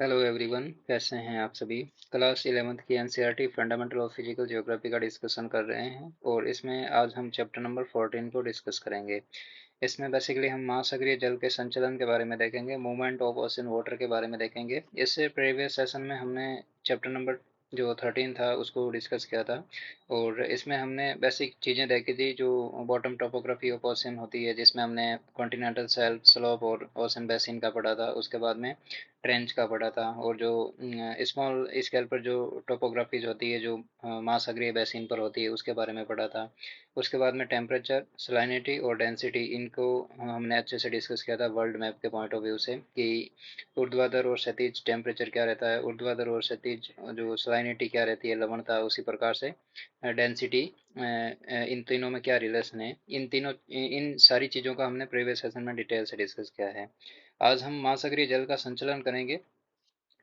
Hello everyone, कैसे हैं आप सभी। क्लास 11th की NCERT fundamental of physical geography का डिस्कशन कर रहे हैं और इसमें आज हम चैप्टर नंबर 14 को डिस्कस करेंगे। इसमें बेसिकली हम महासागरीय जल के संचलन के बारे में देखेंगे, मूवमेंट ऑफ ओशन वाटर के बारे में देखेंगे। इससे प्रीवियस सेशन में हमने चैप्टर नंबर जो 13 था उसको डिस्कस किया था और इसमें हमने बेसिक चीज़ें देखी थी जो बॉटम टोपोग्राफी ऑफ ओशन होती है, जिसमें हमने कॉन्टिनेंटल शेल्फ, स्लोप और ओशन बेसिन का पढ़ा था। उसके बाद में ट्रेंच का पढ़ा था और जो स्मॉल स्केल पर जो टोपोग्राफीज होती है जो महासागरीय बेसिन पर होती है उसके बारे में पढ़ा था। उसके बाद में टेम्परेचर, सलाइनिटी और डेंसिटी, इनको हमने अच्छे से डिस्कस किया था वर्ल्ड मैप के पॉइंट ऑफ व्यू से कि ऊर्ध्वाधर और क्षैतिज टेम्परेचर क्या रहता है, ऊर्ध्वाधर और क्षैतिज जो सलाइनिटी क्या रहती है, लवणता, उसी प्रकार से डेंसिटी, इन तीनों में क्या रिलेशन है, इन सारी चीज़ों का हमने प्रीवियस सेशन में डिटेल से डिस्कस किया है। आज हम महासागरीय जल का संचलन करेंगे।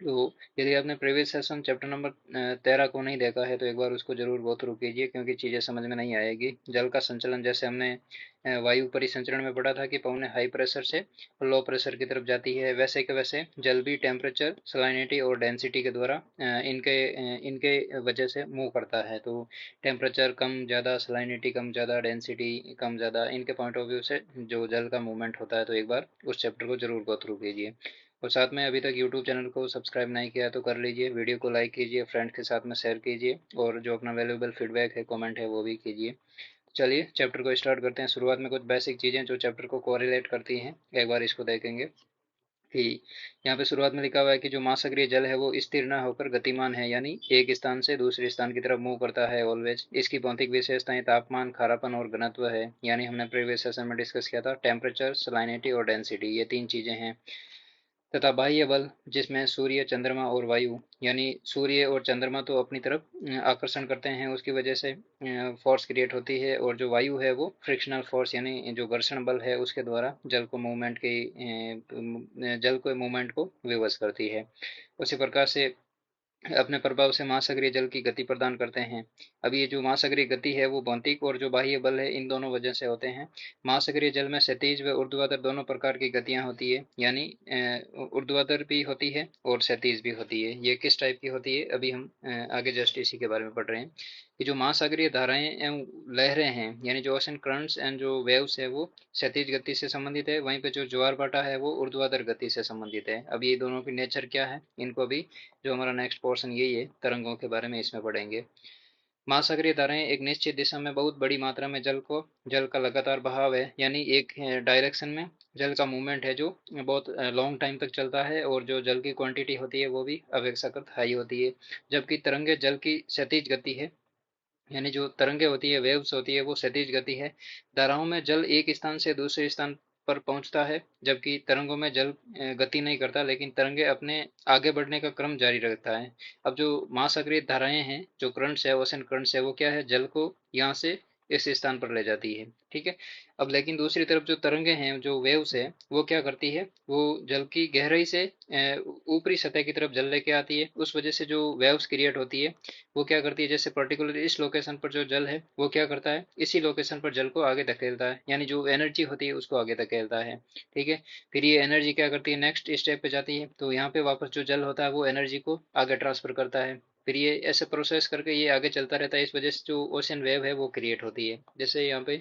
तो यदि आपने प्रीवियस सेशन चैप्टर नंबर 13 को नहीं देखा है तो एक बार उसको जरूर गो थ्रू कीजिए, क्योंकि चीज़ें समझ में नहीं आएगी। जल का संचलन जैसे हमने वायु परिसंचरण में पढ़ा था कि पवनें हाई प्रेशर से लो प्रेशर की तरफ जाती है, वैसे के वैसे जल भी टेम्परेचर, सलाइनिटी और डेंसिटी के द्वारा इनके वजह से मूव करता है। तो टेम्परेचर कम ज़्यादा, सलाइनिटी कम ज़्यादा, डेंसिटी कम ज़्यादा, इनके पॉइंट ऑफ व्यू से जो जल का मूवमेंट होता है, तो एक बार उस चैप्टर को जरूर गो थ्रू कीजिए। और साथ में अभी तक यूट्यूब चैनल को सब्सक्राइब नहीं किया तो कर लीजिए, वीडियो को लाइक कीजिए, फ्रेंड्स के साथ में शेयर कीजिए और जो अपना वैल्यूएबल फीडबैक है, कमेंट है, वो भी कीजिए। चलिए चैप्टर को स्टार्ट करते हैं। शुरुआत में कुछ बेसिक चीज़ें जो चैप्टर को कोरिलेट करती हैं, एक बार इसको देखेंगे कि यहाँ पे शुरुआत में लिखा हुआ है कि जो महासागरीय जल है वो स्थिर न होकर गतिमान है, यानी एक स्थान से दूसरे स्थान की तरफ मूव करता है ऑलवेज। इसकी भौतिक विशेषताएं तापमान, खारापन और घनत्व है, यानी हमने प्रीवियस सेशन में डिस्कस किया था। टेम्परेचर, सलाइनिटी और डेंसिटी, ये तीन चीज़ें हैं। तथा बाह्य बल, जिसमें सूर्य, चंद्रमा और वायु, यानी सूर्य और चंद्रमा तो अपनी तरफ आकर्षण करते हैं, उसकी वजह से फोर्स क्रिएट होती है, और जो वायु है वो फ्रिक्शनल फोर्स यानी जो घर्षण बल है उसके द्वारा जल को मूवमेंट को विवश करती है। उसी प्रकार से अपने प्रभाव से महासागरीय जल की गति प्रदान करते हैं। अब ये जो महासागरीय गति है वो भौतिक और जो बाह्य बल है इन दोनों वजह से होते हैं। महासागरीय जल में क्षैतिज व ऊर्ध्वाधर दोनों प्रकार की गतियां होती है, यानी ऊर्ध्वाधर भी होती है और क्षैतिज भी होती है। ये किस टाइप की होती है अभी हम आगे जस्ट इसी के बारे में पढ़ रहे हैं कि जो महासागरीय धाराएं एवं लहरें हैं, यानी जो ओशन करंट्स एंड जो वेव्स है वो क्षैतिज गति से संबंधित है, वहीं पे जो ज्वार भाटा है वो ऊर्ध्वाधर गति से संबंधित है। अब ये दोनों की नेचर क्या है, इनको भी जो हमारा नेक्स्ट पोर्शन यही है, तरंगों के बारे में इसमें पढ़ेंगे। महासागरीय धाराएं एक निश्चित दिशा में बहुत बड़ी मात्रा में जल का लगातार बहाव है, यानी एक डायरेक्शन में जल का मूवमेंट है जो बहुत लॉन्ग टाइम तक चलता है, और जो जल की क्वांटिटी होती है वो भी अपेक्षाकृत हाई होती है। जबकि तरंगे जल की क्षैतिज गति है, यानी जो तरंगे होती है, वेव्स होती है, वो क्षैतिज गति है। धाराओं में जल एक स्थान से दूसरे स्थान पर पहुंचता है, जबकि तरंगों में जल गति नहीं करता, लेकिन तरंगे अपने आगे बढ़ने का क्रम जारी रखता है। अब जो महासागरीय धाराएं हैं, जो करंट्स है, ओशन करंट्स है, वो क्या है, जल को यहाँ से इस स्थान पर ले जाती है। ठीक है। अब लेकिन दूसरी तरफ जो तरंगे हैं, जो वेव्स है, वो क्या करती है, वो जल की गहराई से ऊपरी सतह की तरफ जल लेके आती है। उस वजह से जो वेव्स क्रिएट होती है वो क्या करती है, जैसे पर्टिकुलर इस लोकेशन पर जो जल है वो क्या करता है, इसी लोकेशन पर जल को आगे धकेलता है, यानी जो एनर्जी होती है उसको आगे धकेलता है। ठीक है। फिर ये एनर्जी क्या करती है, नेक्स्ट स्टेप पे जाती है, तो यहाँ पे वापस जो जल होता है वो एनर्जी को आगे ट्रांसफर करता है। फिर ये ऐसे प्रोसेस करके ये आगे चलता रहता है, इस वजह से जो ओशन वेव है वो क्रिएट होती है। जैसे यहाँ पे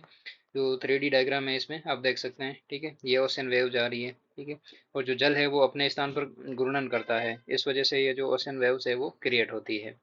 जो 3D डायग्राम है इसमें आप देख सकते हैं। ठीक है, ये ओशन वेव जा रही है। ठीक है। और जो जल है वो अपने स्थान पर घूर्णन करता है, इस वजह से ये जो ओशन वेव्स है वो क्रिएट होती है।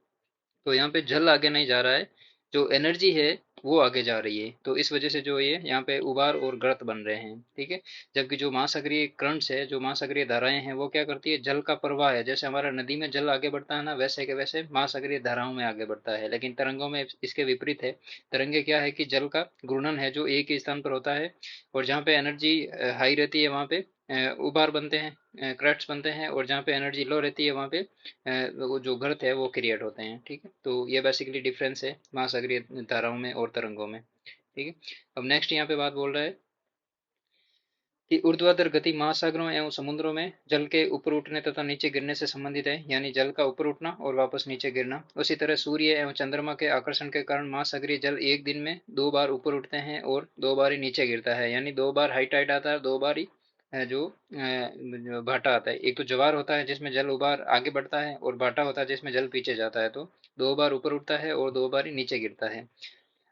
तो यहाँ पे जल आगे नहीं जा रहा है, जो एनर्जी है वो आगे जा रही है, तो इस वजह से जो ये यहाँ पे उबार और गर्त बन रहे हैं। ठीक है। जबकि जो महासागरीय करंट्स है, जो महासागरीय धाराएं हैं, वो क्या करती है, जल का प्रवाह है, जैसे हमारा नदी में जल आगे बढ़ता है ना, वैसे के वैसे महासागरीय धाराओं में आगे बढ़ता है। लेकिन तरंगों में इसके विपरीत है। तरंगे क्या है कि जल का घूर्णन है जो एक ही स्थान पर होता है, और जहाँ पे एनर्जी हाई रहती है वहाँ पे उबार बनते हैं, क्रैक्स बनते हैं, और जहाँ पे एनर्जी लो रहती है वहाँ पे वो जो गर्त है वो क्रिएट होते हैं। ठीक है। तो ये बेसिकली डिफरेंस है महासागरीय धाराओं में और तरंगों में। ठीक है। अब नेक्स्ट यहाँ पे बात बोल रहा है कि ऊर्ध्वाधर गति महासागरों एवं समुद्रों में जल के ऊपर उठने तथा नीचे गिरने से संबंधित है, यानी जल का ऊपर उठना और वापस नीचे गिरना। उसी तरह सूर्य एवं चंद्रमा के आकर्षण के कारण महासागरीय जल एक दिन में 2 बार ऊपर उठते हैं और 2 बार ही नीचे गिरता है, यानी 2 बार हाई टाइड आता है, 2 बार ही जो भाटा आता है, एक तो ज्वार होता है जिसमें जल उबार आगे बढ़ता है, और भाटा होता है जिसमें जल पीछे जाता है। तो दो बार ऊपर उठता है और दो बार ही नीचे गिरता है।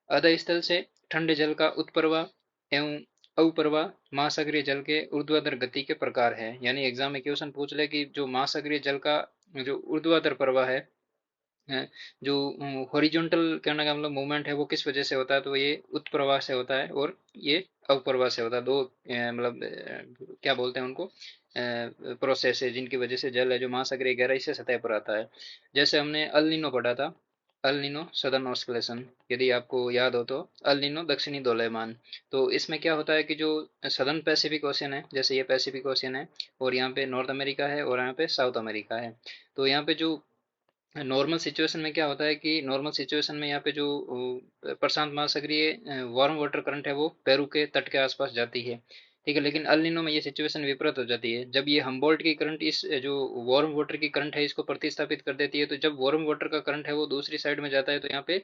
अधस्थल से ठंडे जल का उत्प्रवाह एवं अवप्रवाह महासागरीय जल के ऊर्ध्वाधर गति के प्रकार है। यानी एग्जाम में क्वेश्चन पूछ ले कि जो महासागरीय जल का जो ऊर्ध्वाधर प्रवाह है, जो हॉरिजॉन्टल कहने का मतलब मूवमेंट है, वो किस वजह से होता है, तो ये उत्प्रवाह से होता है और ये अवप्रवाह से होता है। दो मतलब क्या बोलते हैं उनको, प्रोसेस है जिनकी वजह से जल है जो महासागरीय गहराई से सतह पर आता है। जैसे हमने अल नीनो पढ़ा था, अल नीनो सदर्न ऑस्किलेशन, यदि आपको याद हो तो, अल नीनो दक्षिणी दोलयमान। तो इसमें क्या होता है कि जो सदर्न पैसिफिक ओशियन है, जैसे ये पैसिफिक ओशियन है और यहाँ पे नॉर्थ अमेरिका है और यहाँ पे साउथ अमेरिका है। तो यहाँ पे जो नॉर्मल सिचुएशन में क्या होता है कि नॉर्मल सिचुएशन में यहाँ पे जो प्रशांत महासागरीय वार्म वाटर करंट है वो पेरू के तट के आसपास जाती है। ठीक है, लेकिन अल नीनो में ये सिचुएशन विपरीत हो जाती है। जब ये हम्बोल्ट की करंट इस जो वार्म वाटर की करंट है इसको प्रतिस्थापित कर देती है, तो जब वार्म वाटर का करंट है वो दूसरी साइड में जाता है, तो यहाँ पे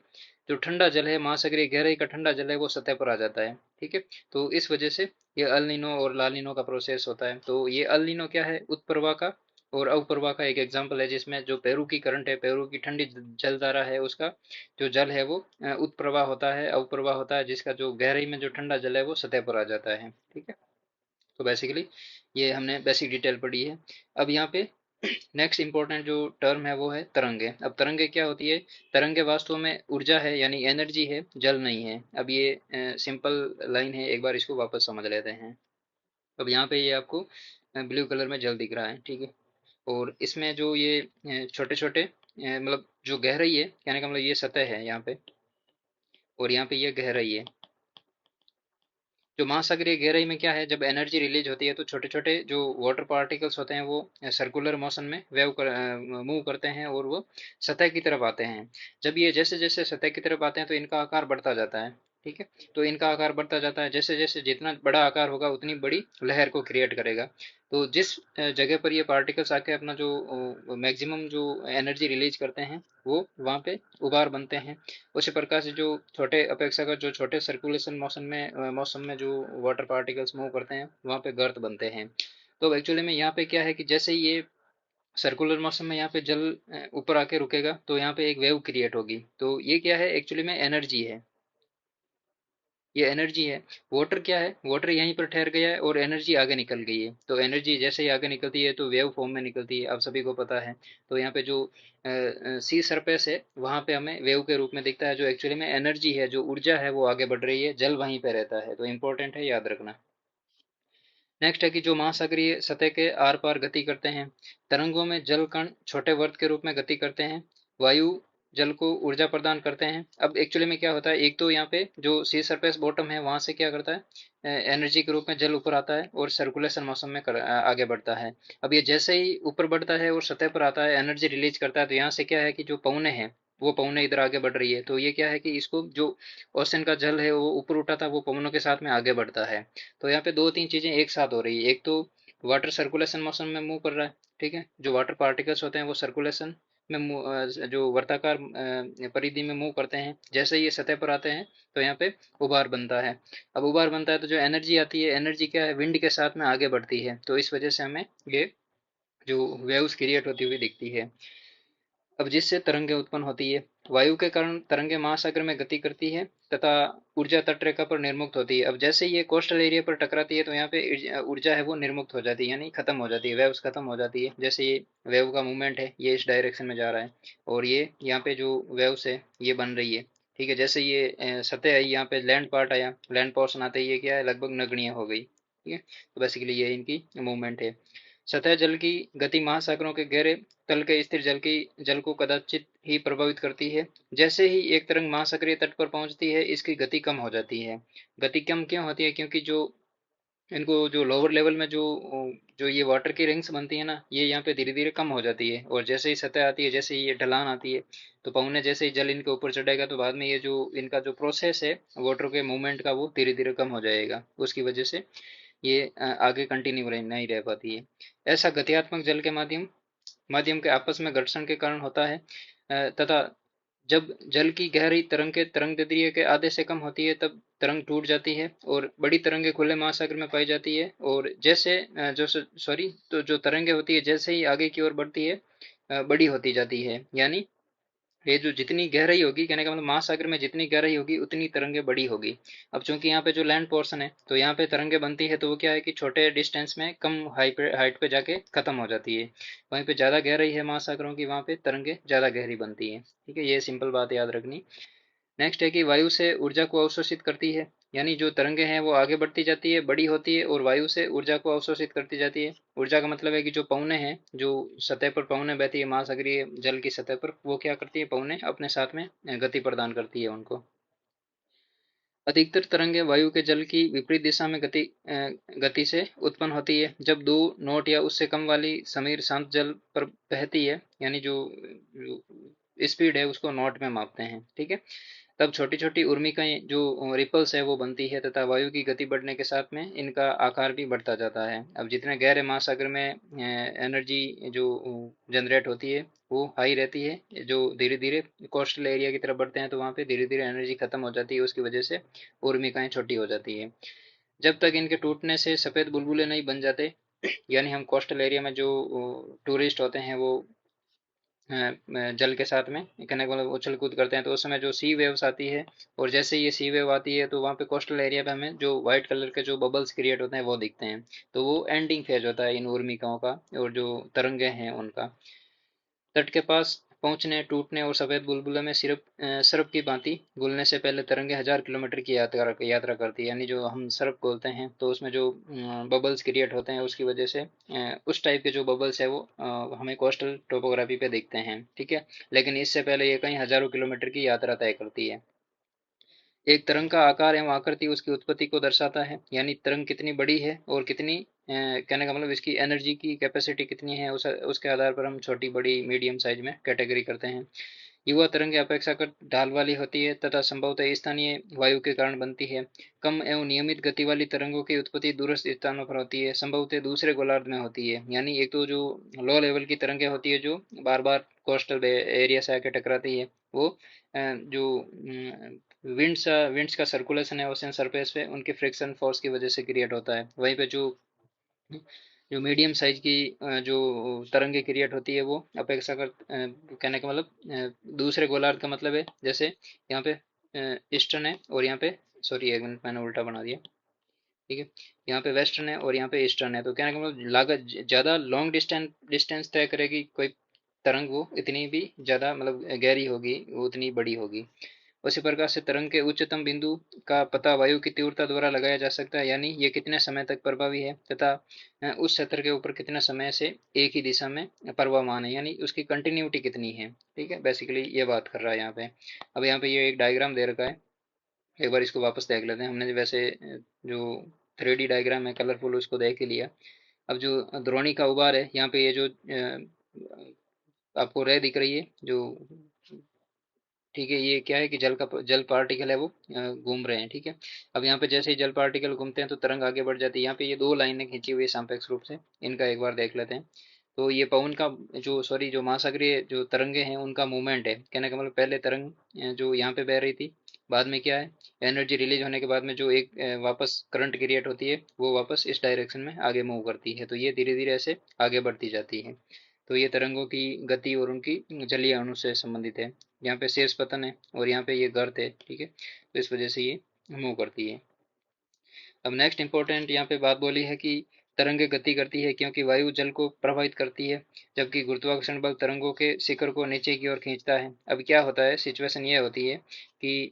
जो ठंडा जल है, महासागरीय गहराई का ठंडा जल है, वो सतह पर आ जाता है। ठीक है, तो इस वजह से ये अल नीनो और ला नीनो का प्रोसेस होता है। तो ये अल नीनो क्या है, उत्प्रवाह का और अवप्रवाह का एक एग्जाम्पल है, जिसमें जो पेरू की करंट है, पेरू की ठंडी जलधारा है, उसका जो जल है वो उत्प्रवाह होता है, अवप्रवाह होता है, जिसका जो गहराई में जो ठंडा जल है वो सतह पर आ जाता है। ठीक है, तो बेसिकली ये हमने बेसिक डिटेल पढ़ी है। अब यहाँ पे नेक्स्ट इंपॉर्टेंट जो टर्म है वो है तरंगे। अब तरंगे क्या होती है, तरंगे वास्तव में ऊर्जा है यानी एनर्जी है, जल नहीं है। अब ये सिंपल लाइन है, एक बार इसको वापस समझ लेते हैं। अब यहाँ पे ये आपको ब्लू कलर में जल दिख रहा है। ठीक है, और इसमें जो ये छोटे छोटे मतलब जो गहराई है, कहने का मतलब ये सतह है यहाँ पे, और यहाँ पे ये गहराई है। जो महासागरीय गहराई में क्या है, जब एनर्जी रिलीज होती है तो छोटे छोटे जो वाटर पार्टिकल्स होते हैं वो सर्कुलर मोशन में मूव करते हैं और वो सतह की तरफ आते हैं। जब ये जैसे जैसे सतह की तरफ आते हैं तो इनका आकार बढ़ता जाता है। ठीक है, तो इनका आकार बढ़ता जाता है, जैसे जैसे जितना बड़ा आकार होगा उतनी बड़ी लहर को क्रिएट करेगा। तो जिस जगह पर ये पार्टिकल्स आके अपना जो मैक्सिमम जो एनर्जी रिलीज करते हैं, वो वहाँ पे उभार बनते हैं। उसी प्रकार से जो छोटे अपेक्षाकृत जो छोटे सर्कुलेशन मौसम में जो वाटर पार्टिकल्स मूव करते हैं, वहाँ पे गर्त बनते हैं। तो एक्चुअली में यहाँ पे क्या है कि जैसे ही ये सर्कुलर मौसम में यहाँ पे जल ऊपर आके रुकेगा तो यहाँ पे एक वेव क्रिएट होगी। तो ये क्या है, एक्चुअली में एनर्जी है, ये एनर्जी है। वाटर क्या है, वाटर यहीं पर ठहर गया है और एनर्जी आगे निकल गई है। तो एनर्जी जैसे ही आगे निकलती है तो वेव फॉर्म में निकलती है, आप सभी को पता है। तो यहाँ पे जो सी सरफेस है वहां पे हमें वेव के रूप में दिखता है, जो एक्चुअली में एनर्जी है, जो ऊर्जा है वो आगे बढ़ रही है, जल वहीं पे रहता है। तो इंपॉर्टेंट है, याद रखना। नेक्स्ट है कि जो महासागरीय सतह के आर पार गति करते हैं, तरंगों में जल कण छोटे वर्त के रूप में गति करते हैं, वायु जल को ऊर्जा प्रदान करते हैं। अब एक्चुअली में क्या होता है, एक तो यहाँ पे जो सी सरफेस बॉटम है वहां से क्या करता है, एनर्जी के रूप में जल ऊपर आता है और सर्कुलेशन मौसम में आगे बढ़ता है। अब ये जैसे ही ऊपर बढ़ता है और सतह पर आता है, एनर्जी रिलीज करता है, तो यहाँ से क्या है कि जो पवने हैं वो पवने इधर आगे बढ़ रही है। तो ये क्या है कि इसको जो ओशन का जल है वो ऊपर उठा था, वो पवनों के साथ में आगे बढ़ता है। तो यहाँ पे दो तीन चीजें एक साथ हो रही है, एक तो वाटर सर्कुलेशन मोशन में मूव कर रहा है। ठीक है, जो वाटर पार्टिकल्स होते हैं वो सर्कुलेशन में जो वर्ताकार परिधि में मूव करते हैं, जैसे ही ये सतह पर आते हैं तो यहाँ पे उभार बनता है। अब उभार बनता है तो जो एनर्जी आती है, एनर्जी क्या है, विंड के साथ में आगे बढ़ती है। तो इस वजह से हमें ये जो वेव्स क्रिएट होती हुई दिखती है। अब जिससे तरंगें उत्पन्न होती है, वायु के कारण तरंगें महासागर में गति करती है तथा ऊर्जा तटरेखा पर निर्मुक्त होती है। अब जैसे ये कोस्टल एरिया पर टकराती है तो यहाँ पे ऊर्जा है वो निर्मुक्त हो जाती है, यानी खत्म हो जाती है, वेव्स खत्म हो जाती है। जैसे ये वेव का मूवमेंट है, ये इस डायरेक्शन में जा रहा है और ये यहाँ पे जो वेव्स है ये बन रही है। ठीक है, जैसे ये सतह आई, यहाँ पे लैंड पार्ट आया, लैंड पोर्शन आते ही ये क्या है, लगभग नगण्य हो गई। ठीक है, तो बेसिकली ये इनकी मूवमेंट है। सतह जल की गति महासागरों के गहरे तल के स्थिर जल को कदाचित ही प्रभावित करती है। जैसे ही एक तरंग महासागरीय तट पर पहुंचती है, इसकी गति कम हो जाती है। गति कम क्यों होती है, क्योंकि जो इनको जो लोअर लेवल में जो जो ये वाटर की रिंग्स बनती है ना, ये यहाँ पे धीरे धीरे कम हो जाती है। और जैसे ही सतह आती है, जैसे ही ये ढलान आती है, तो पवने जैसे ही जल इनके ऊपर चढ़ेगा तो बाद में ये जो इनका जो प्रोसेस है वाटर के मूवमेंट का, वो धीरे धीरे कम हो जाएगा। उसकी वजह से ये आगे कंटिन्यू नहीं रह पाती है। ऐसा गतियात्मक जल के माध्यम माध्यम के आपस में घर्षण के कारण होता है, तथा जब जल की गहराई तरंग के तरंग दैर्ध्य के आधे से कम होती है तब तरंग टूट जाती है और बड़ी तरंगे खुले महासागर में पाई जाती है। और जैसे जो सॉरी तो जो तरंगे होती है जैसे ही आगे की ओर बढ़ती है बड़ी होती जाती है। यानी ये जो जितनी गहराई होगी, कहने का मतलब महासागर में जितनी गहराई होगी उतनी तरंगे बड़ी होगी। अब चूंकि यहाँ पे जो लैंड पोर्शन है तो यहाँ पे तरंगे बनती है तो वो क्या है कि छोटे डिस्टेंस में कम हाइट पे जाके खत्म हो जाती है। वहीं पे ज्यादा गहराई है महासागरों की, वहाँ पे तरंगे ज्यादा गहरी बनती है। ठीक है, ये सिंपल बात याद रखनी। नेक्स्ट है कि वायु से ऊर्जा को अवशोषित करती है। यानी जो तरंगे हैं वो आगे बढ़ती जाती है, बड़ी होती है और वायु से ऊर्जा को अवशोषित करती जाती है। ऊर्जा का मतलब है कि जो पवनें हैं, जो सतह पर पवनें बहती है महासागरीय जल की सतह पर, वो क्या करती है, पवनें अपने साथ में गति प्रदान करती है उनको। अधिकतर तरंगे वायु के जल की विपरीत दिशा में गति से उत्पन्न होती है। जब 2 नॉट या उससे कम वाली समीर शांत जल पर बहती है, यानी जो स्पीड है उसको नॉट में मापते हैं। ठीक है, तब छोटी छोटी उर्मिकाएं जो रिपल्स है वो बनती है तथा वायु की गति बढ़ने के साथ में इनका आकार भी बढ़ता जाता है। अब जितने गहरे महासागर में एनर्जी जो जनरेट होती है वो हाई रहती है। जो धीरे धीरे कोस्टल एरिया की तरफ बढ़ते हैं तो वहाँ पे धीरे धीरे एनर्जी खत्म हो जाती है, उसकी वजह से उर्मिकाएं छोटी हो जाती है। जब तक इनके टूटने से सफेद बुलबुले नहीं बन जाते, यानी हम कोस्टल एरिया में जो टूरिस्ट होते हैं वो जल के साथ में कहने का मतलब उछल कूद करते हैं तो उस समय जो सी वेव्स आती है, और जैसे ये सी वेव आती है तो वहाँ पे कोस्टल एरिया पे हमें जो व्हाइट कलर के जो बबल्स क्रिएट होते हैं वो दिखते हैं। तो वो एंडिंग फेज होता है इन उर्मिकाओं का और जो तरंगे हैं उनका। तट के पास पहुंचने, टूटने और सफेद बुलबुले में सिर्फ सर्प की भांति घुलने से पहले तरंगे 1000 किलोमीटर की यात्रा करती है। यानी जो हम सर्प बोलते हैं तो उसमें जो बबल्स क्रिएट होते हैं उसकी वजह से उस टाइप के जो बबल्स है वो हमें कोस्टल टोपोग्राफी पे दिखते हैं। ठीक है, लेकिन इससे पहले ये कई हजारों किलोमीटर की यात्रा तय करती है। एक तरंग का आकार एवं आकृति उसकी उत्पत्ति को दर्शाता है। यानी तरंग कितनी बड़ी है और कितनी कहने का मतलब इसकी एनर्जी की कैपेसिटी कितनी है, उसके आधार पर हम छोटी बड़ी मीडियम साइज में कैटेगरी करते हैं। युवा तरंगें अपेक्षाकृत ढाल वाली होती है तथा संभवतः स्थानीय वायु के कारण बनती है। कम एवं नियमित गति वाली तरंगों की उत्पत्ति दूरस्थ स्थानों पर होती है, संभवतः दूसरे गोलार्ध में होती है। यानी एक तो जो लो लेवल की तरंगें होती है जो बार बार कोस्टल एरिया से आके टकराती है, वो जो विंड्स का सर्कुलेशन है ओशन सरफेस पे उनके फ्रिक्शन फोर्स की वजह से क्रिएट होता है। वहीं पे जो जो मीडियम साइज की जो तरंगे क्रिएट होती है वो अपेक्षाकृत कहने का मतलब दूसरे गोलार्ध का मतलब है, जैसे यहाँ पे ईस्टर्न है और यहाँ पे, सॉरी एक मिनट मैंने उल्टा बना दिया। ठीक है, यहाँ पे वेस्टर्न है और यहाँ पे ईस्टर्न है, तो कहने का मतलब लागत ज़्यादा लॉन्ग डिस्टेंस तय करेगी कोई तरंग, वो इतनी भी ज़्यादा मतलब गहरी होगी, वो उतनी बड़ी होगी। उसी प्रकार से तरंग के उच्चतम बिंदु का पता वायु की तीव्रता द्वारा लगाया जा सकता है। यानी ये कितने समय तक प्रभावी है तथा उस क्षेत्र के ऊपर कितने समय से एक ही दिशा में प्रवाहमान है, यानी उसकी कंटिन्यूटी कितनी है। ठीक है, बेसिकली ये बात कर रहा है यहाँ पे। अब यहाँ पे ये एक डायग्राम दे रखा है, एक बार इसको वापस देख लेते हैं। हमने वैसे जो 3D डायग्राम है कलरफुल उसको देख ही लिया। अब जो द्रोणी का उभार है, यहाँ पे ये जो आपको रे दिख रही है जो, ठीक है, ये क्या है कि जल पार्टिकल है वो घूम रहे हैं। ठीक है, अब यहाँ पे जैसे ही जल पार्टिकल घूमते हैं तो तरंग आगे बढ़ जाती है। यहाँ पे ये दो लाइनें खींची हुई है सापेक्ष रूप से, इनका एक बार देख लेते हैं। तो ये पवन का जो सॉरी जो महासागरीय जो तरंगे हैं उनका मूवमेंट है। कहने का मतलब पहले तरंग जो यहाँ पे बह रही थी, बाद में क्या है, एनर्जी रिलीज होने के बाद में जो एक वापस करंट क्रिएट होती है वो वापस इस डायरेक्शन में आगे मूव करती है, तो ये धीरे धीरे ऐसे आगे बढ़ती जाती है। तो ये तरंगों की गति और उनकी जलीय अणु से संबंधित है। यहाँ पे शीर्ष पतन है और यहाँ पे ये गर्त है। ठीक है, तो इस वजह से ये मूव करती है। अब नेक्स्ट इंपॉर्टेंट यहाँ पे बात बोली है कि तरंगे गति करती है क्योंकि वायु जल को प्रभावित करती है, जबकि गुरुत्वाकर्षण बल तरंगों के शिखर को नीचे की ओर खींचता है। अब क्या होता है, सिचुएशन ये होती है कि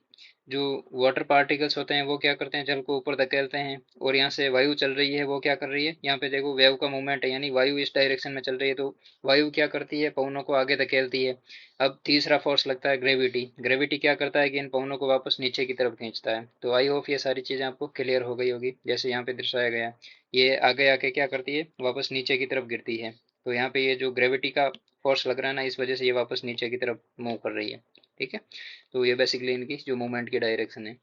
जो वाटर पार्टिकल्स होते हैं वो क्या करते हैं, जल को ऊपर धकेलते हैं, और यहाँ से वायु चल रही है वो क्या कर रही है, यहाँ पे देखो वेव का मूवमेंट है, यानी वायु इस डायरेक्शन में चल रही है तो वायु क्या करती है, पवनों को आगे धकेलती है। अब तीसरा फोर्स लगता है ग्रेविटी। ग्रेविटी क्या करता है कि इन पवनों को वापस नीचे की तरफ खींचता है। तो आई होप ये सारी चीजें आपको क्लियर हो गई होगी, जैसे यहाँ पे दर्शाया गया है। ये आगे आके क्या करती है, वापस नीचे की तरफ गिरती है। तो यहाँ पे ये जो ग्रेविटी का फोर्स लग रहा है ना, इस वजह से ये वापस नीचे की तरफ मूव कर रही है। ठीक है, तो ये बेसिकली इनकी जो मूवमेंट की डायरेक्शन है।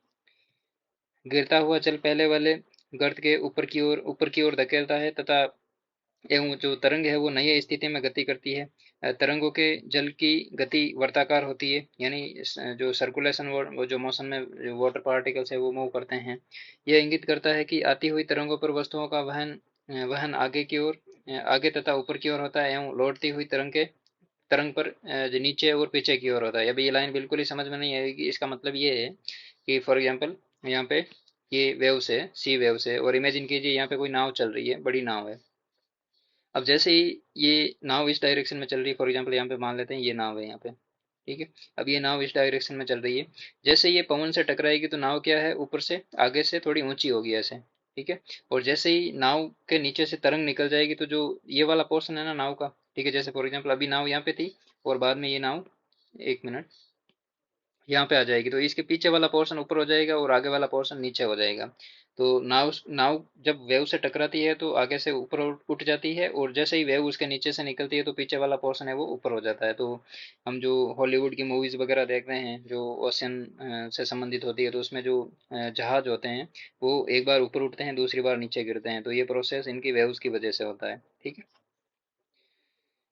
गिरता हुआ जल पहले वाले गर्त के ऊपर की ओर धकेलता है तथा एवं जो तरंग है वो नई स्थिति में गति करती है। तरंगों के जल की गति वर्ताकार होती है, यानी जो सर्कुलेशन वो जो मोशन में जो वाटर पार्टिकल्स है वो मूव करते हैं। यह इंगित करता है कि आती हुई तरंगों पर वस्तुओं का वहन आगे की ओर, आगे तथा ऊपर की ओर होता है, एवं लौटती हुई तरंग पर जो नीचे और पीछे की ओर होता है। अभी ये लाइन बिल्कुल ही समझ में नहीं आएगी, इसका मतलब ये है कि फॉर एग्जाम्पल यहाँ पे ये वेव्स है, सी वेव्स है, और इमेजिन कीजिए यहाँ पे कोई नाव चल रही है, बड़ी नाव है। अब जैसे ही ये नाव इस डायरेक्शन में चल रही है, फॉर एग्जाम्पल यहाँ पे मान लेते हैं ये नाव है यहाँ पे, ठीक है। अब ये नाव इस डायरेक्शन में चल रही है, जैसे ये पवन से टकराएगी तो नाव क्या है, ऊपर से आगे से थोड़ी ऊंची होगी ऐसे, ठीक है। और जैसे ही नाव के नीचे से तरंग निकल जाएगी तो जो ये वाला पोर्शन है ना नाव का, ठीक है, जैसे फॉर एग्जाम्पल अभी नाव यहाँ पे थी और बाद में ये नाव, एक मिनट, यहाँ पे आ जाएगी, तो इसके पीछे वाला पोर्शन ऊपर हो जाएगा और आगे वाला पोर्शन नीचे हो जाएगा। तो नाव नाव जब वेव से टकराती है तो आगे से ऊपर उठ जाती है, और जैसे ही वेव उसके नीचे से निकलती है तो पीछे वाला पोर्शन है वो ऊपर हो जाता है। तो हम जो हॉलीवुड की मूवीज वगैरह देख रहे हैं जो ओशन से संबंधित होती है, तो उसमें जो जहाज होते हैं वो एक बार ऊपर उठते हैं, दूसरी बार नीचे गिरते हैं, तो ये प्रोसेस इनकी वेव्स की वजह से होता है, ठीक है।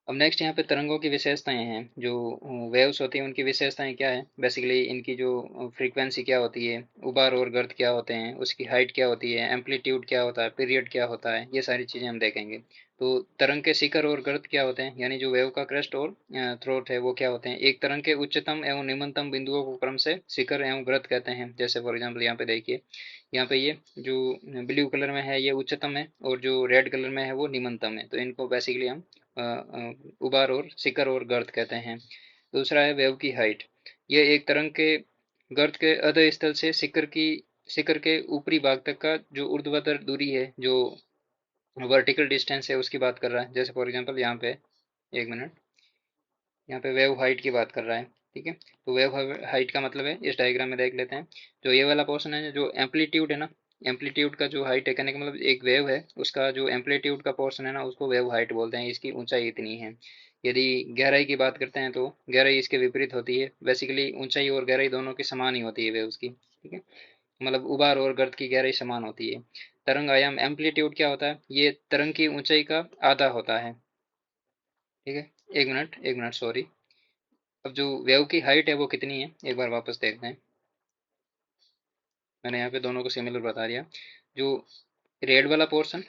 अब नेक्स्ट यहाँ पे तरंगों की विशेषताएं हैं, जो वेव्स होती हैं उनकी विशेषताएं क्या है, बेसिकली इनकी जो फ्रीक्वेंसी क्या होती है, उबार और गर्द क्या होते हैं, उसकी हाइट क्या होती है, एम्पलीट्यूड क्या होता है, पीरियड क्या होता है, ये सारी चीज़ें हम देखेंगे। तो तरंग के शिखर और गर्द क्या होते हैं, यानी जो वेव का क्रेस्ट और थ्रोट है वो क्या होते हैं। एक तरंग के उच्चतम एवं निम्नतम बिंदुओं को क्रम से शिखर एवं गर्द कहते हैं। जैसे फॉर एग्जाम्पल यहाँ पे देखिए, यहाँ पे ये जो ब्लू कलर में है ये उच्चतम है, और जो रेड कलर में है वो निम्नतम है, तो इनको बेसिकली हम उबार और शिखर और गर्त कहते हैं। दूसरा है वेव की हाइट। ये एक तरंग के गर्त के अधः स्थल से शिखर के ऊपरी भाग तक का जो ऊर्ध्वाधर दूरी है, जो वर्टिकल डिस्टेंस है उसकी बात कर रहा है। जैसे फॉर एग्जांपल यहाँ पे, एक मिनट, यहाँ पे वेव हाइट की बात कर रहा है, ठीक है। तो वेव हाइट का मतलब है, इस डायग्राम में देख लेते हैं। जो ये वाला पोर्शन है, जो एम्पलीट्यूड है ना, एम्पलीट्यूड का जो हाइट है, कहने का मतलब एक वेव है उसका जो एम्पलीट्यूड का पोर्शन है ना उसको वेव हाइट बोलते हैं, इसकी ऊंचाई इतनी है। यदि गहराई की बात करते हैं तो गहराई इसके विपरीत होती है, बेसिकली ऊंचाई और गहराई दोनों की समान ही होती है वेव्स की, ठीक है। मतलब उबार और गर्त की गहराई समान होती है। तरंग आयाम एम्पलीट्यूड क्या होता है, ये तरंग की ऊंचाई का आधा होता है, ठीक है। एक मिनट सॉरी। अब जो वेव की हाइट है वो कितनी है, एक बार वापस देखते हैं। मैंने यहाँ पे दोनों को सिमिलर बता दिया। जो रेड वाला पोर्शन,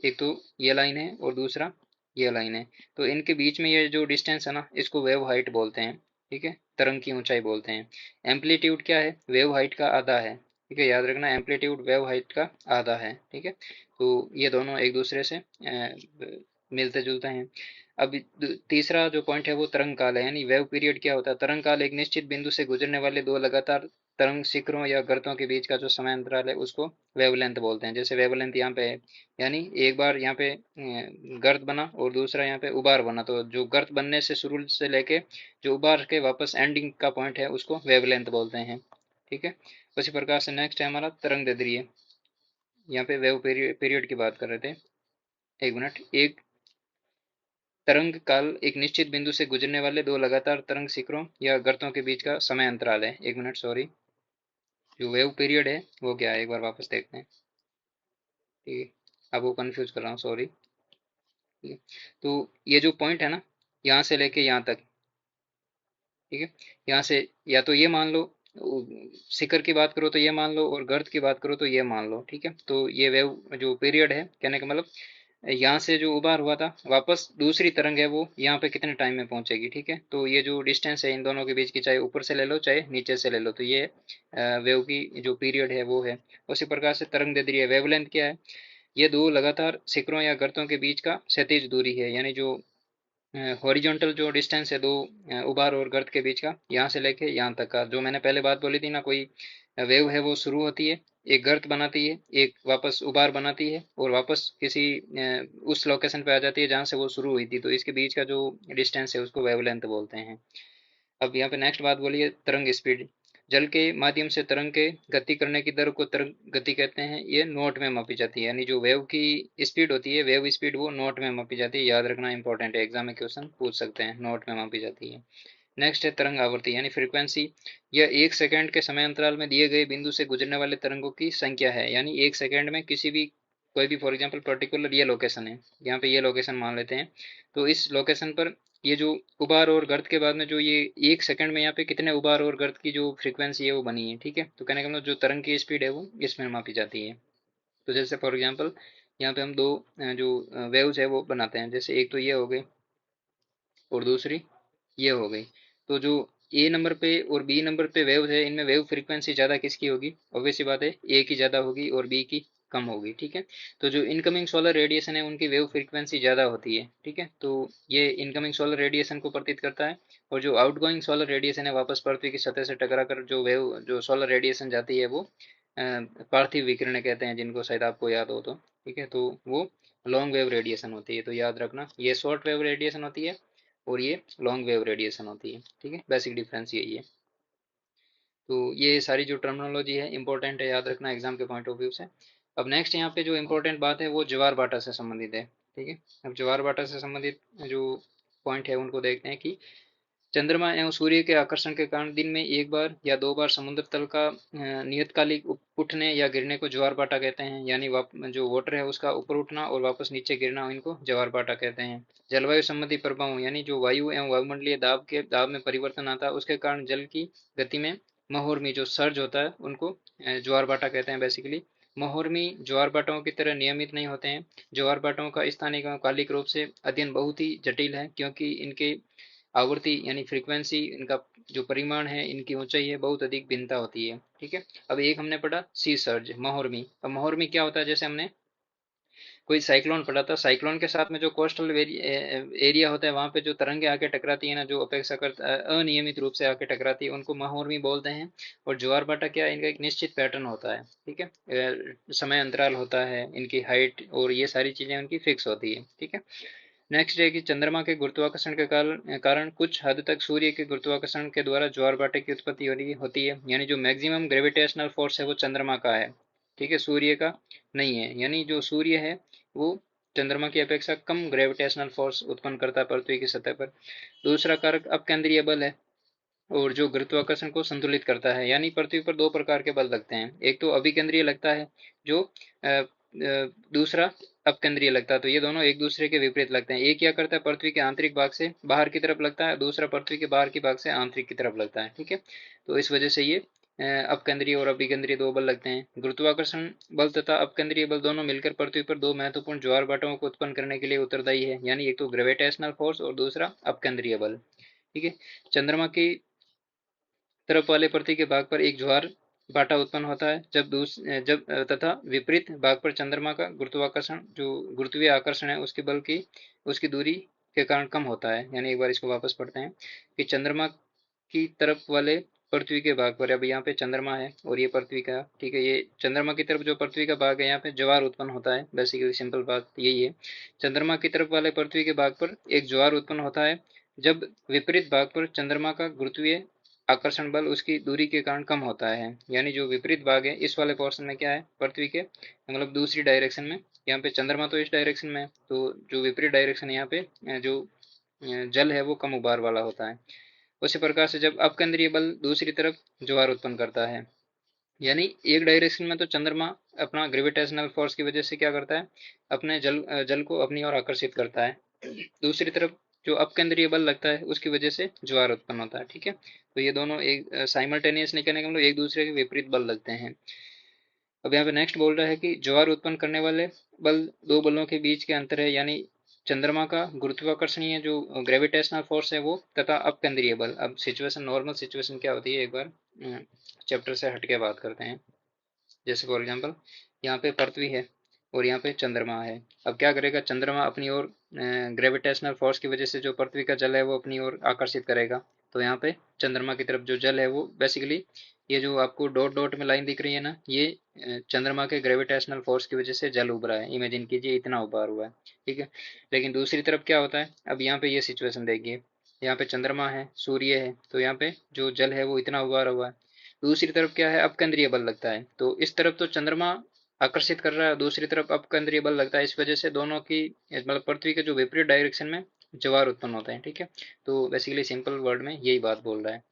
एक तो ये लाइन है और दूसरा ये लाइन है, तो इनके बीच में ये जो डिस्टेंस है ना इसको वेव हाइट बोलते हैं, ठीक है, तरंग की ऊंचाई बोलते हैं। एम्पलीट्यूड क्या है, वेव हाइट का आधा है, ठीक है, याद रखना एम्पलीट्यूड वेव हाइट का आधा है, ठीक है। तो ये दोनों एक दूसरे से मिलते जुलते हैं। अब तीसरा जो पॉइंट है वो तरंग काल है, यानी वेव पीरियड क्या होता है। तरंग काल एक निश्चित बिंदु से गुजरने वाले दो लगातार तरंग शिखरों या गर्तों के बीच का जो समय अंतराल है उसको वेवलेंथ बोलते हैं। जैसे वेवलेंथ यहाँ पे है, यानी एक बार यहाँ पे गर्त बना और दूसरा यहाँ पे उबार बना, तो जो गर्त बनने से शुरू से लेके जो उबार के वापस एंडिंग का पॉइंट है उसको वेवलेंथ बोलते हैं, ठीक है। उसी प्रकार से नेक्स्ट है हमारा तरंग दैर्ध्य। यहाँ पे वेव पीरियड की बात कर रहे थे। एक मिनट, एक तरंग काल एक निश्चित बिंदु से गुजरने वाले दो लगातार तरंग शिखरों या गर्तों के बीच का समय अंतराल है। एक मिनट सॉरी, जो वेव पीरियड है वो क्या है, एक बार वापस देखते हैं, ठीक है। अब वो कंफ्यूज कर रहा हूँ, सॉरी, ठीक है। तो ये जो पॉइंट है ना, यहाँ से लेके यहाँ तक, ठीक है, यहाँ से या तो ये मान लो, शिखर की बात करो तो ये मान लो, और गर्त की बात करो तो ये मान लो, ठीक है। तो ये वेव जो पीरियड है, कहने का मतलब यहाँ से जो उबार हुआ था वापस दूसरी तरंग है वो यहाँ पे कितने टाइम में पहुंचेगी, ठीक है। तो ये जो डिस्टेंस है इन दोनों के बीच की, चाहे ऊपर से ले लो चाहे नीचे से ले लो, तो ये वेव की जो पीरियड है वो है। उसी प्रकार से तरंग दैर्ध्य, वेवलेंथ क्या है, ये दो लगातार शिखरों या गर्तों के बीच का क्षैतिज दूरी है, यानी जो हॉरिजॉन्टल जो डिस्टेंस है दो उबार और गर्त के बीच का, यहाँ से लेके यहाँ तक का, जो मैंने पहले बात बोली थी ना, कोई वेव है वो शुरू होती है, एक गर्त बनाती है, एक वापस उबार बनाती है, और वापस किसी उस लोकेशन पे आ जाती है जहाँ से वो शुरू हुई थी, तो इसके बीच का जो डिस्टेंस है उसको वेवलेंथ बोलते हैं। अब यहाँ पे नेक्स्ट बात बोलिए, तरंग स्पीड। जल के माध्यम से तरंग के गति करने की दर को तरंग गति कहते हैं। ये नॉट में मापी जाती है, यानी जो वेव की स्पीड होती है, वेव स्पीड, वो नॉट में मापी जाती है। याद रखना इंपॉर्टेंट है, एग्जाम में क्वेश्चन पूछ सकते हैं, नॉट में मापी जाती है। नेक्स्ट है तरंग आवृत्ति यानी फ्रीक्वेंसी। यह एक सेकंड के समय अंतराल में दिए गए बिंदु से गुजरने वाले तरंगों की संख्या है, यानी एक सेकंड में किसी भी कोई भी फॉर एग्जांपल पर्टिकुलर ये लोकेशन है, यहाँ पे ये लोकेशन मान लेते हैं, तो इस लोकेशन पर ये जो उबार और गर्त के बाद में जो ये 1 सेकंड में यहाँ पे कितने उबार और गर्त की जो फ्रीक्वेंसी है वो बनी है, ठीक है। तो कहने का मतलब जो तरंग की स्पीड है वो इसमें मापी जाती है। तो जैसे फॉर एग्जांपल यहाँ पे हम दो जो वेव्स है वो बनाते हैं, जैसे एक तो ये हो गई और दूसरी ये हो गई। तो जो ए नंबर पे और बी नंबर पे वेव है, इनमें वेव फ्रीक्वेंसी ज़्यादा किसकी होगी? ऑब्वियस सी बात है, ए की ज़्यादा होगी और बी की कम होगी, ठीक है। तो जो इनकमिंग सोलर रेडिएशन है उनकी वेव फ्रीक्वेंसी ज़्यादा होती है, ठीक है। तो ये इनकमिंग सोलर रेडिएशन को प्रतीत करता है। और जो आउटगोइंग सोलर रेडिएशन है वापस पृथ्वी की सतह से टकरा कर जो वेव जो सोलर रेडिएशन जाती है वो पार्थिव विकिरण कहते हैं, जिनको शायद आपको याद हो तो, ठीक है। तो वो लॉन्ग वेव रेडिएशन होती है, तो याद रखना ये शॉर्ट वेव रेडिएशन होती है और ये लॉन्ग वेव रेडिएशन होती है, ठीक है। बेसिक डिफरेंस यही है। तो ये सारी जो टर्मिनोलॉजी है इंपॉर्टेंट है, याद रखना एग्जाम के पॉइंट ऑफ व्यू से। अब नेक्स्ट यहाँ पे जो इम्पोर्टेंट बात है वो ज्वार भाटा से संबंधित है, ठीक है। अब ज्वार भाटा से संबंधित जो पॉइंट है उनको देखते हैं कि चंद्रमा एवं सूर्य के आकर्षण के कारण दिन में एक बार या दो बार समुद्र तल का नियतकालिक उठने या गिरने को ज्वार भाटा कहते हैं, यानी जो वाटर है उसका ऊपर उठना और वापस नीचे गिरना, इनको ज्वार भाटा कहते हैं। जलवायु संबंधी प्रभाव, यानी जो वायु एवं वायुमंडलीय दाब में परिवर्तन आता है उसके कारण जल की गति में महोर्मी जो सर्ज होता है उनको ज्वार भाटा कहते हैं बेसिकली। महोर्मी ज्वार भाटाओं की तरह नियमित नहीं होते हैं। ज्वार भाटाओं का स्थानिक एवं कालिक रूप से अध्ययन बहुत ही जटिल है, क्योंकि इनके आवृत्ति यानी फ्रीक्वेंसी, इनका जो परिमाण है, इनकी ऊंचाई है, बहुत अधिक भिन्नता होती है, ठीक है। अब एक हमने पढ़ा सी सर्ज महोर्मी। अब महोर्मी क्या होता है? जैसे हमने कोई साइक्लोन पढ़ा था, साइक्लोन के साथ में जो कोस्टल एरिया होता है वहां पे जो तरंगे आके टकराती है ना, जो अपेक्षाकृत अनियमित रूप से आके टकराती है, उनको महोर्मी बोलते हैं। और ज्वार भाटा क्या है? इनका एक निश्चित पैटर्न होता है, ठीक है। समय अंतराल होता है, इनकी हाइट और ये सारी चीजें उनकी फिक्स होती है, ठीक है। नेक्स्ट है कि चंद्रमा के गुरुत्वाकर्षण के कारण कुछ हद तक सूर्य के गुरुत्वाकर्षण के द्वारा ज्वार भाटे की उत्पत्ति हो रही होती है, यानी जो मैक्सिमम ग्रेविटेशनल फोर्स है वो चंद्रमा का है, ठीक है, सूर्य का नहीं है। यानी जो सूर्य है वो चंद्रमा की अपेक्षा कम ग्रेविटेशनल फोर्स उत्पन्न करता है पृथ्वी की सतह पर। दूसरा कारक अपकेंद्रीय बल है, और जो गुरुत्वाकर्षण को संतुलित करता है। यानी पृथ्वी पर दो प्रकार के बल लगते हैं, एक तो अभिकेंद्रीय लगता है, जो दूसरा अपकेंद्रीय लगता है। तो ये दोनों एक दूसरे के विपरीत लगते हैं। एक क्या करता है? पृथ्वी के आंतरिक भाग से बाहर की तरफ लगता है, दूसरा पृथ्वी के बाहर की भाग से आंतरिक की तरफ लगता है, ठीक है। तो इस वजह से ये अपकेंद्रीय और अभिकेंद्रीय दो बल लगते हैं। गुरुत्वाकर्षण बल तथा अपकेंद्रीय बल दोनों मिलकर पृथ्वी पर दो महत्वपूर्ण ज्वार भाटाओं को उत्पन्न करने के लिए उत्तरदायी है, यानी एक तो ग्रेविटेशनल फोर्स और दूसरा अपकेंद्रीय बल, ठीक है। चंद्रमा की तरफ वाले पृथ्वी के भाग पर एक ज्वार भाटा उत्पन्न होता है, जब तथा विपरीत भाग पर चंद्रमा का गुरुत्वाकर्षण जो गुरुत्वीय आकर्षण है उसके बल की उसकी दूरी के कारण कम होता है। यानी एक बार इसको वापस पढ़ते हैं कि चंद्रमा की तरफ वाले पृथ्वी के भाग पर, अब यहाँ पे चंद्रमा है और ये पृथ्वी का, ठीक है, ये चंद्रमा की तरफ जो पृथ्वी का भाग है यहाँ पे ज्वार उत्पन्न होता है। बेसिकली सिंपल बात यही है। चंद्रमा की तरफ वाले पृथ्वी के भाग पर एक ज्वार उत्पन्न होता है जब विपरीत भाग पर चंद्रमा का गुरुत्वीय आकर्षण बल उसकी दूरी के कारण कम होता है। यानी जो विपरीत भाग है इस वाले पोर्शन में क्या है? पृथ्वी के मतलब दूसरी डायरेक्शन में, यहाँ पे चंद्रमा तो इस डायरेक्शन में है, तो जो विपरीत डायरेक्शन है यहाँ पे जो जल है वो कम उबार वाला होता है। उसी प्रकार से जब अपकेंद्रीय बल दूसरी तरफ ज्वार उत्पन्न करता है, यानी एक डायरेक्शन में तो चंद्रमा अपना ग्रेविटेशनल फोर्स की वजह से क्या करता है? अपने जल को अपनी ओर आकर्षित करता है। दूसरी तरफ जो अपकेंद्रीय बल लगता है उसकी वजह से ज्वार उत्पन्न होता है, ठीक है। तो ये दोनों एक साइमल्टेनियसली कहने का मतलब एक दूसरे के विपरीत बल लगते हैं। अब यहाँ पे नेक्स्ट बोल रहा है कि ज्वार उत्पन्न करने वाले बल दो बलों के बीच के अंतर है, यानी चंद्रमा का गुरुत्वाकर्षणीय जो ग्रेविटेशनल फोर्स है वो तथा अपकेंद्रीय बल। अब सिचुएशन, नॉर्मल सिचुएशन क्या होती है एक बार चैप्टर से हट के बात करते हैं। जैसे फॉर एग्जांपल यहाँ पे पृथ्वी है और यहाँ पे चंद्रमा है। अब क्या करेगा? चंद्रमा अपनी ओर ग्रेविटेशनल फोर्स की वजह से जो पृथ्वी का जल है वो अपनी ओर आकर्षित करेगा। तो यहाँ पे चंद्रमा की तरफ जो जल है वो बेसिकली, ये जो आपको डॉट डॉट में लाइन दिख रही है ना, ये चंद्रमा के ग्रेविटेशनल फोर्स की वजह से जल उभरा है। इमेजिन कीजिए इतना उभार हुआ है, ठीक है। लेकिन दूसरी तरफ क्या होता है? अब यहाँ पे ये सिचुएशन देखिए, यहाँ पे चंद्रमा है, सूर्य है, तो यहाँ पे जो जल है वो इतना उभारा हुआ है। दूसरी तरफ क्या है? अपकेंद्रीय बल लगता है। तो इस तरफ तो चंद्रमा आकर्षित कर रहा है, दूसरी तरफ अपकेंद्रीय बल लगता है। इस वजह से दोनों की मतलब पृथ्वी के जो विपरीत डायरेक्शन में ज्वार उत्पन्न होते हैं, ठीक है। तो बेसिकली सिंपल वर्ड में यही बात बोल रहा है।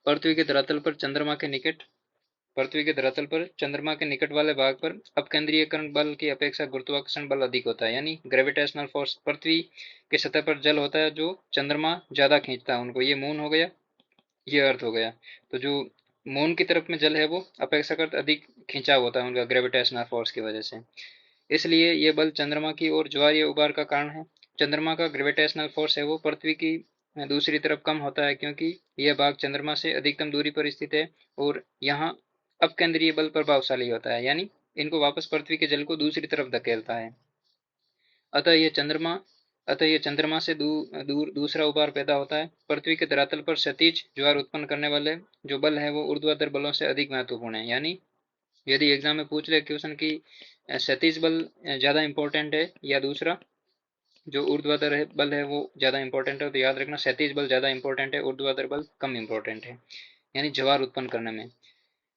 पृथ्वी के धरातल पर चंद्रमा के निकट पृथ्वी के धरातल पर चंद्रमा के निकट वाले भाग पर अपकेंद्रीयकरण बल की अपेक्षा गुरुत्वाकर्षण बल अधिक होता है, यानी ग्रेविटेशनल फोर्स पृथ्वी की सतह पर जल होता है जो चंद्रमा ज्यादा खींचता है उनको। ये मून हो गया, ये अर्थ हो गया। तो जो मून की तरफ में जल है वो अपेक्षाकृत अधिक खिंचाव होता है उनका ग्रेविटेशनल फोर्स की वजह से, इसलिए ये बल चंद्रमा की ओर ज्वारीय उभार का कारण है। चंद्रमा का ग्रेविटेशनल फोर्स है वो पृथ्वी की दूसरी तरफ कम होता है क्योंकि यह भाग चंद्रमा से अधिकतम दूरी पर स्थित है और यहाँ अपकेंद्रीय बल प्रभावशाली होता है, यानी इनको वापस पृथ्वी के जल को दूसरी तरफ धकेलता है। अतः यह चंद्रमा अतः यह चंद्रमा से दूर दूसरा उभार पैदा होता है। पृथ्वी के धरातल पर क्षैतिज ज्वार उत्पन्न करने वाले जो बल है वो ऊर्ध्वाधर बलों से अधिक महत्वपूर्ण है, यानी यदि एग्जाम में पूछ ले क्वेश्चन की क्षैतिज बल ज्यादा इंपॉर्टेंट है या दूसरा जो ऊर्ध्वाधर बल है वो ज्यादा इंपॉर्टेंट है, तो याद रखना क्षैतिज बल ज्यादा इंपॉर्टेंट है, ऊर्ध्वाधर बल कम इंपॉर्टेंट है, यानी ज्वार उत्पन्न करने में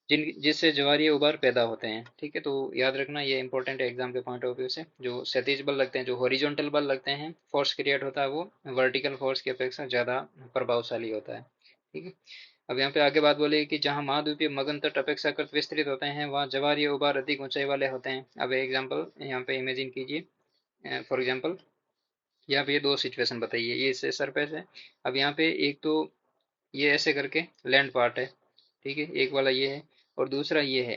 जिससे ज्वारीय उभार पैदा होते हैं। ठीक है, तो याद रखना ये इंपॉर्टेंट है एग्जाम के पॉइंट ऑफ व्यू से। जो क्षैतिज बल लगते हैं, जो हॉरिजॉन्टल बल लगते हैं, फोर्स क्रिएट होता है वो वर्टिकल फोर्स की अपेक्षा ज्यादा प्रभावशाली होता है। ठीक है, अब यहाँ पे आगे बात बोली कि जहाँ महाद्वीपीय मगन तट अपेक्षाकृत विस्तृत होते हैं वहाँ ज्वारीय उभार अधिक ऊंचाई वाले होते हैं। अब एग्जाम्पल यहाँ पे इमेजिन कीजिए, फॉर एग्जाम्पल यहाँ पे ये दो सिचुएशन बताइए, ये इससे सरफेस है। अब यहाँ पे एक तो ये ऐसे करके लैंड पार्ट है, ठीक है, एक वाला ये है और दूसरा ये है,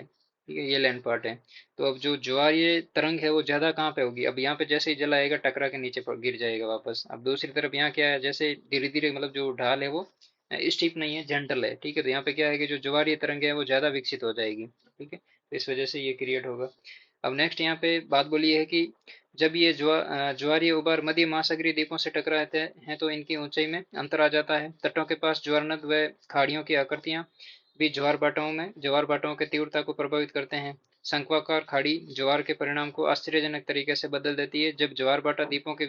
ठीक है, ये लैंड पार्ट है। तो अब जो ज्वार ये तरंग है वो ज्यादा कहाँ पे होगी, अब यहाँ पे जैसे ही जल आएगा टकरा के नीचे पर गिर जाएगा वापस। अब दूसरी तरफ यहाँ क्या है, जैसे धीरे धीरे मतलब जो ढाल है वो स्टीप नहीं है, जेंटल है, ठीक है, तो यहाँ पे क्या है कि जो ज्वारीय तरंग है वो ज्यादा विकसित हो जाएगी। ठीक है, तो इस वजह से ये क्रिएट होगा। अब नेक्स्ट यहाँ पे बात बोली है कि जब ये ज्वारीय उभार मध्य महासागरीय द्वीपों से टकराते हैं तो इनकी ऊंचाई में अंतर आ जाता है। तटों के पास ज्वारनद व खाड़ियों की आकृतियां भी ज्वार भाटाओं के तीव्रता को प्रभावित करते हैं। शंक्वाकार खाड़ी ज्वार के परिणाम को आश्चर्यजनक तरीके से बदल देती है। जब ज्वार भाटा द्वीपों के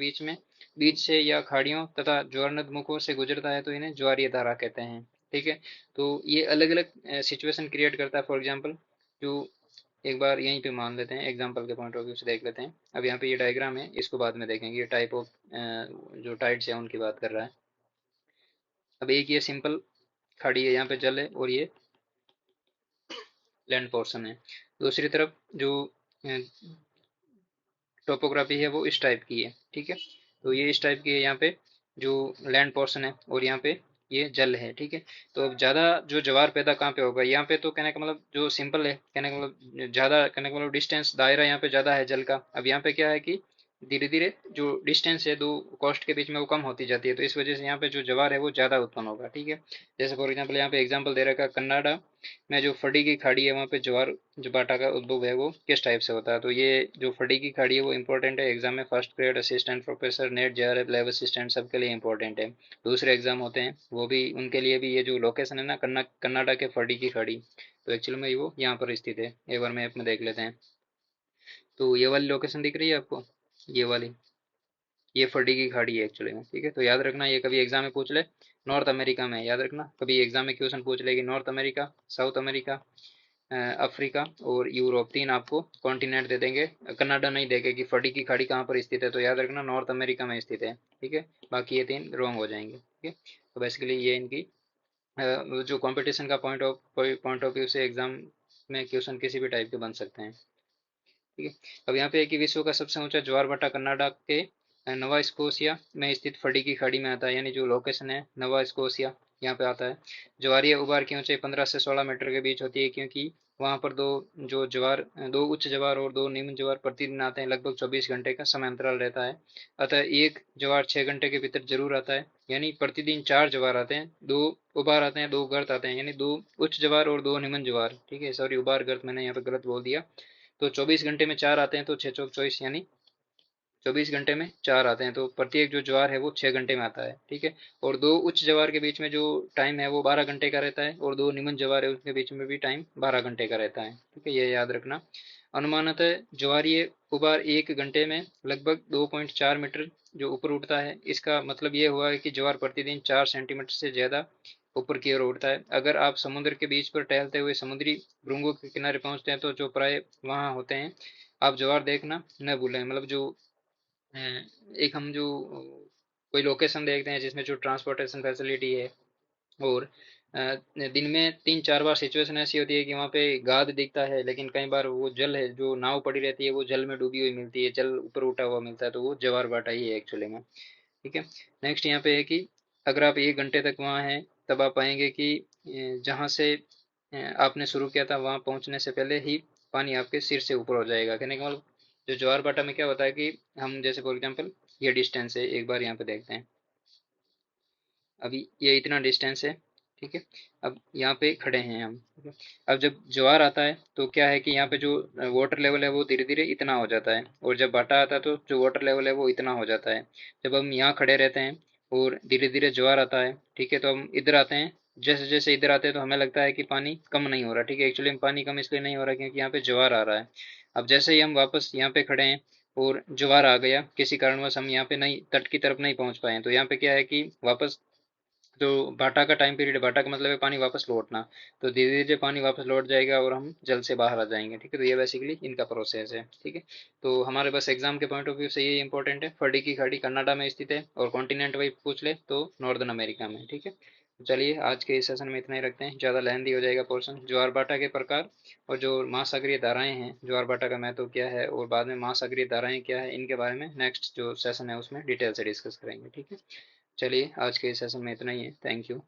बीच से या खाड़ियों तथा ज्वारनद मुखों से गुजरता है तो इन्हें ज्वारीय धारा कहते हैं। ठीक है, तो ये अलग अलग सिचुएशन क्रिएट करता है। फॉर एग्जाम्पल जो एक बार यहीं पे मान लेते हैं, एग्जाम्पल के पॉइंट ऑफ व्यू से देख लेते हैं। अब यहाँ पे ये डायग्राम है, इसको बाद में देखेंगे। ये टाइप ऑफ जो टाइड्स है उनकी बात कर रहा है। अब एक ये सिंपल खाड़ी है, यहाँ पे जल है और ये लैंड पोर्शन है। दूसरी तरफ जो टोपोग्राफी है वो इस टाइप की है। ठीक है, तो ये इस टाइप की है, यहाँ पे जो लैंड पोर्शन है और यहाँ पे ये जल है। ठीक है, तो अब ज्यादा जो ज्वार पैदा कहाँ पे होगा, यहाँ पे तो कहने का मतलब जो सिंपल है, कहने का मतलब ज्यादा, कहने का मतलब डिस्टेंस दायरा यहाँ पे ज्यादा है जल का। अब यहाँ पे क्या है कि धीरे धीरे जो डिस्टेंस है दो कोस्ट के बीच में वो कम होती जाती है, तो इस वजह से यहाँ पे जो ज्वार है वो ज्यादा उत्पन्न होगा। ठीक है, जैसे फॉर एग्जाम्पल यहाँ पे एग्जाम्पल दे रखा है कन्नाडा में जो फडी की खाड़ी है वहाँ पे ज्वार जो बाटा का उद्भव है वो किस टाइप से होता है। तो ये जो फडी की खाड़ी है वो इंपॉर्टेंट है एग्जाम में, first grade assistant professor net JRF lab assistant सबके लिए इंपॉर्टेंट है। दूसरे एग्जाम होते हैं वो भी, उनके लिए भी ये जो लोकेशन है ना कन्नाडा के फडी की खाड़ी, तो एक्चुअली में वो यहाँ पर स्थित है। एक बार मैप में देख लेते हैं। तो ये वाली लोकेशन दिख रही है आपको, ये वाली, ये फडी की खाड़ी है एक्चुअली में। ठीक है, तो याद रखना ये कभी एग्जाम में पूछ ले, नॉर्थ अमेरिका में, याद रखना कभी एग्जाम में क्वेश्चन पूछ लेगी north America, south America, Africa और यूरोप, तीन आपको कॉन्टिनेंट दे देंगे। कनाडा नहीं देंगे कि फडी की खाड़ी कहाँ पर स्थित है, तो याद रखना नॉर्थ अमेरिका में स्थित है। ठीक है, बाकी ये तीन रॉन्ग हो जाएंगे। ठीक है, तो बेसिकली ये इनकी जो कंपटीशन का पॉइंट ऑफ व्यू से एग्जाम में क्वेश्चन किसी भी टाइप के बन सकते हैं। ठीक है, अब यहाँ पे है कि विश्व का सबसे ऊंचा ज्वार भाटा कनाडा के नवा स्कोशिया में स्थित फडी की खाड़ी में आता है, यानी जो लोकेशन है नवा स्कोशिया यहाँ पे आता है। ज्वारीय उभार की ऊंचाई 15 से 16 मीटर के बीच होती है क्योंकि वहां पर दो उच्च ज्वार और दो निम्न ज्वार प्रतिदिन आते हैं। लगभग 24 घंटे का समय अंतराल रहता है, अतः एक ज्वार 6 घंटे के भीतर जरूर आता है, यानी प्रतिदिन 4 ज्वार आते हैं, दो उभार आते हैं, दो गर्त आते हैं, यानी दो उच्च ज्वार और दो निम्न ज्वार। ठीक है, सॉरी उभार गर्त मैंने यहाँ पे गलत बोल दिया। तो 24 घंटे में 4 आते हैं, तो 6 चौक 24, यानी 24 घंटे में 4 आते हैं, तो प्रत्येक जो ज्वार है वो 6 घंटे में आता है। ठीक है, और दो उच्च ज्वार के बीच में जो टाइम है वो 12 घंटे का रहता है और दो निम्न ज्वार है उसके बीच में भी टाइम 12 घंटे का रहता है। ठीक है, ये याद रखना। अनुमानतः ज्वारीय उबार 1 घंटे में लगभग 2.4 मीटर जो ऊपर उठता है। इसका मतलब ये हुआ है कि ज्वार प्रतिदिन 4 सेंटीमीटर से ज्यादा ऊपर की ओर उठता है। अगर आप समुद्र के बीच पर टहलते हुए समुद्री भृंगों के किनारे पहुंचते हैं तो जो प्राय वहां होते हैं, आप ज्वार देखना न भूलें। मतलब जो एक हम जो कोई लोकेशन देखते हैं जिसमें जो ट्रांसपोर्टेशन फैसिलिटी है और दिन में 3-4 बार सिचुएशन ऐसी होती है कि वहाँ पे गाद दिखता है, लेकिन कई बार वो जल है जो नाव पड़ी रहती है वो जल में डूबी हुई मिलती है, जल ऊपर उठा हुआ मिलता है, तो वो ज्वार भाटा ही है एक्चुअली में। ठीक है। नेक्स्ट यहाँ पे है कि अगर आप 1 घंटे तक वहाँ हैं, तब आप पाएंगे कि जहाँ से आपने शुरू किया था वहाँ पहुँचने से पहले ही पानी आपके सिर से ऊपर हो जाएगा। कहने का मतलब जो ज्वार भाटा में क्या होता है कि हम जैसे फॉर एग्जाम्पल ये डिस्टेंस है, एक बार यहाँ पे देखते हैं। अभी ये इतना डिस्टेंस है, ठीक है। अब यहाँ पे खड़े हैं हम, ठीक है। अब जब ज्वार आता है तो क्या है कि यहाँ पे जो वाटर लेवल है वो धीरे धीरे इतना हो जाता है, और जब भाटा आता है तो जो वाटर लेवल है वो इतना हो जाता है। जब हम यहाँ खड़े रहते हैं और धीरे धीरे ज्वार आता है, ठीक है, तो हम इधर आते हैं। जैसे जैसे इधर आते हैं तो हमें लगता है कि पानी कम नहीं हो रहा, ठीक है। एक्चुअली में पानी कम इसलिए नहीं हो रहा क्योंकि यहाँ पे ज्वार आ रहा है। अब जैसे ही हम वापस यहाँ पे खड़े हैं और ज्वार आ गया, किसी कारणवश हम यहाँ पे नहीं, तट की तरफ नहीं पहुंच पाए, तो यहाँ पे क्या है कि वापस जो भाटा का टाइम पीरियड है, भाटा का मतलब है पानी वापस लौटना, तो धीरे धीरे पानी वापस लौट जाएगा और हम जल से बाहर आ जाएंगे, ठीक है। तो ये बेसिकली इनका प्रोसेस है, ठीक है। तो हमारे पास एग्जाम के पॉइंट ऑफ व्यू से ये इंपॉर्टेंट है, फर्डी की खाड़ी कनाडा में स्थित है, और कॉन्टिनेंट वाइज पूछ ले तो नॉर्दर्न अमेरिका में, ठीक है। तो चलिए आज के इस सेशन में इतना ही रखते हैं, ज़्यादा लेंदी हो जाएगा पोर्शन। ज्वार भाटा के प्रकार और जो महासागरीय धाराएं हैं, ज्वार भाटा का महत्व क्या है, और बाद में महासागरीय धाराएं क्या है, इनके बारे में नेक्स्ट जो सेशन है उसमें डिटेल से डिस्कस करेंगे, ठीक है। चलिए आज के इस सेशन में इतना ही है। Thank you.